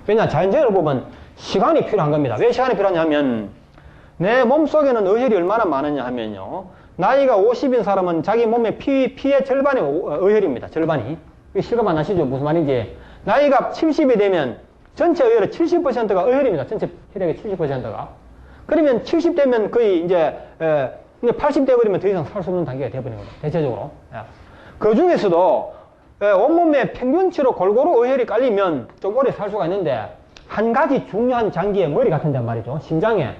왜냐, 자연적으로 보면 시간이 필요한 겁니다. 왜 시간이 필요하냐면, 내 몸속에는 어혈이 얼마나 많으냐 하면요. 나이가 50인 사람은 자기 몸의 피의 절반이 어혈입니다. 절반이. 이거 실감 안 나시죠? 무슨 말인지. 나이가 70이 되면 전체 어혈의 70%가 어혈입니다. 전체 혈액의 70%가. 그러면 70 되면 거의 이제 80 돼버리면 더 이상 살 수 없는 단계가 돼버리는 겁니다. 대체적으로. 그 중에서도 온몸에 평균치로 골고루 어혈이 깔리면 좀 오래 살 수가 있는데, 한 가지 중요한 장기에 머리 같은 데 말이죠. 심장에.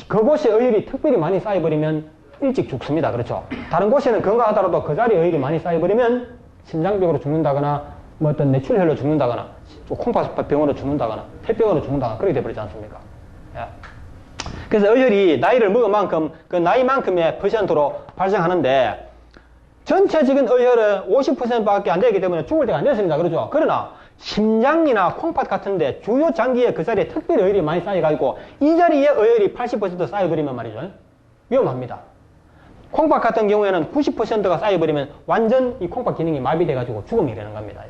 그곳에 어혈이 특별히 많이 쌓여버리면 일찍 죽습니다. 그렇죠? 다른 곳에는 건강하더라도 그 자리에 어혈이 많이 쌓여버리면 심장병으로 죽는다거나, 뭐 어떤 뇌출혈로 죽는다거나, 콩팥병으로 죽는다거나, 폐병으로 죽는다거나, 그렇게 돼버리지 않습니까? 그래서 어혈이 나이를 먹은 만큼, 그 나이만큼의 퍼센트로 발생하는데, 전체적인 어혈은 50%밖에 안 되기 때문에 죽을 때가 안 됐습니다. 그렇죠? 그러나, 심장이나 콩팥 같은데 주요 장기에 그 자리에 특별히 어혈이 많이 쌓여가지고 이 자리에 어혈이 80% 쌓여버리면 말이죠. 위험합니다. 콩팥 같은 경우에는 90%가 쌓여버리면 완전 이 콩팥 기능이 마비돼가지고 죽음이 되는 겁니다.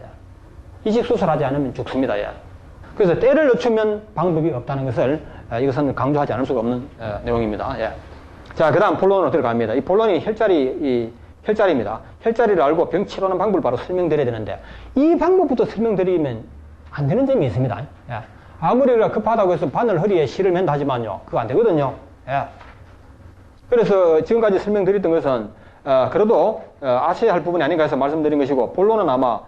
이식 수술하지 않으면 죽습니다. 그래서 때를 늦추면 방법이 없다는 것을 이것은 강조하지 않을 수가 없는 내용입니다. 자, 그 다음 본론으로 들어갑니다. 이 본론이 혈자리입니다. 혈자리를 알고 병 치료하는 방법을 바로 설명드려야 되는데, 이 방법부터 설명드리면 안 되는 점이 있습니다. 아무리 우리가 급하다고 해서 바늘 허리에 실을 맨다 하지만요, 그거 안 되거든요. 그래서 지금까지 설명드렸던 것은 그래도 아셔야 할 부분이 아닌가 해서 말씀드린 것이고, 본론은 아마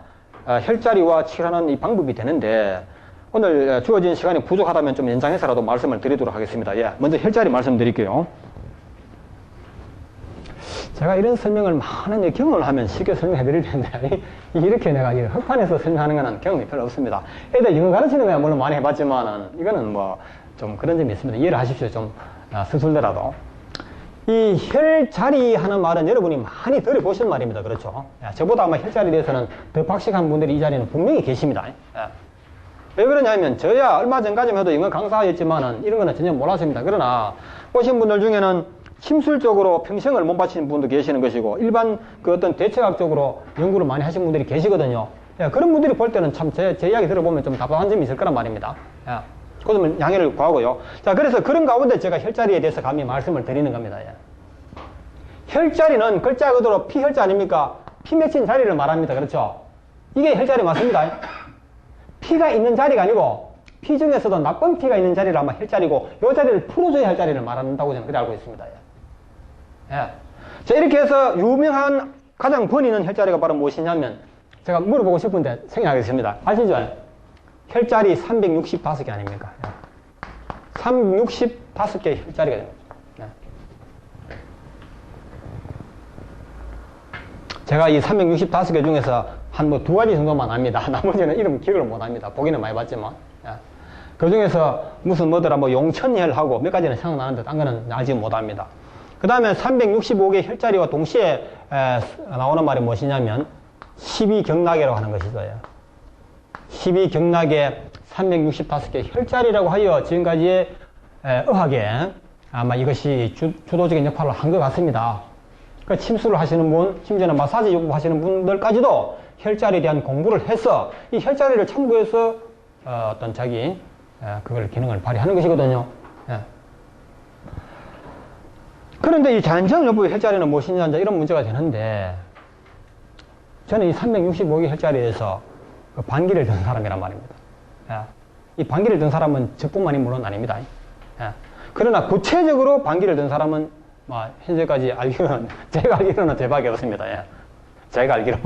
혈자리와 치료하는 이 방법이 되는데, 오늘 주어진 시간이 부족하다면 좀 연장해서라도 말씀을 드리도록 하겠습니다. 먼저 혈자리 말씀드릴게요. 제가 이런 설명을 많은 경험을 하면 쉽게 설명해 드릴 텐데, 이렇게 내가 흑판에서 설명하는 거는 경험이 별로 없습니다. 애들 영어 가르치는 거야 물론 많이 해봤지만은, 이거는 뭐 좀 그런 점이 있습니다. 이해를 하십시오. 좀 서툴더라도. 이 혈자리 하는 말은 여러분이 많이 들어보신 말입니다. 그렇죠? 저보다 아마 혈자리에 대해서는 더 박식한 분들이 이 자리에는 분명히 계십니다. 왜 그러냐면, 저야 얼마 전까지만 해도 영어 강사였지만은 이런 거는 전혀 몰랐습니다. 그러나 오신 분들 중에는 심술적으로 평생을 못 바치는 분도 계시는 것이고, 일반 그 어떤 대체학적으로 연구를 많이 하신 분들이 계시거든요. 그런 분들이 볼 때는 참 제 이야기 들어보면 좀 답답한 점이 있을 거란 말입니다. 그 점은 양해를 구하고요. 자, 그래서 그런 가운데 제가 혈자리에 대해서 감히 말씀을 드리는 겁니다. 혈자리는 글자 그대로 피혈자 아닙니까? 피 맺힌 자리를 말합니다. 그렇죠? 이게 혈자리 맞습니다. 피가 있는 자리가 아니고, 피 중에서도 나쁜 피가 있는 자리를 아마 혈자리고, 이 자리를 풀어줘야 할 자리를 말한다고 저는 그렇게 알고 있습니다. 자, 이렇게 해서 유명한 가장 번이 있는 혈자리가 바로 무엇이냐면, 제가 물어보고 싶은데 생략하겠습니다. 아시죠? 혈자리 365개 아닙니까? 365개 혈자리가 됩니다. 제가 이 365개 중에서 한 뭐 2가지 정도만 압니다. 나머지는 이름 기억을 못 합니다. 보기는 많이 봤지만. 그 중에서 무슨 뭐더라, 뭐 용천혈하고 몇 가지는 생각나는데 딴 거는 알지 못합니다. 그 다음에 365개 혈자리와 동시에 나오는 말이 무엇이냐면 12경락이라고 하는 것이죠. 12경락에 365개 혈자리라고 하여 지금까지의 의학에 아마 이것이 주도적인 역할을 한 것 같습니다. 그 침수를 하시는 분, 심지어는 마사지 요구 하시는 분들까지도 혈자리에 대한 공부를 해서 이 혈자리를 참고해서 어떤 자기 그걸 기능을 발휘하는 것이거든요. 그런데 이 자연적 여부의 혈자리는 무엇이냐, 이런 문제가 되는데, 저는 이 365개 혈자리에서 그 반기를 든 사람이란 말입니다. 이 반기를 든 사람은 저뿐만이 물론 아닙니다. 그러나 구체적으로 반기를 든 사람은 현재까지 알기로는, 제가 알기로는 저밖에 없습니다. 제가 알기로.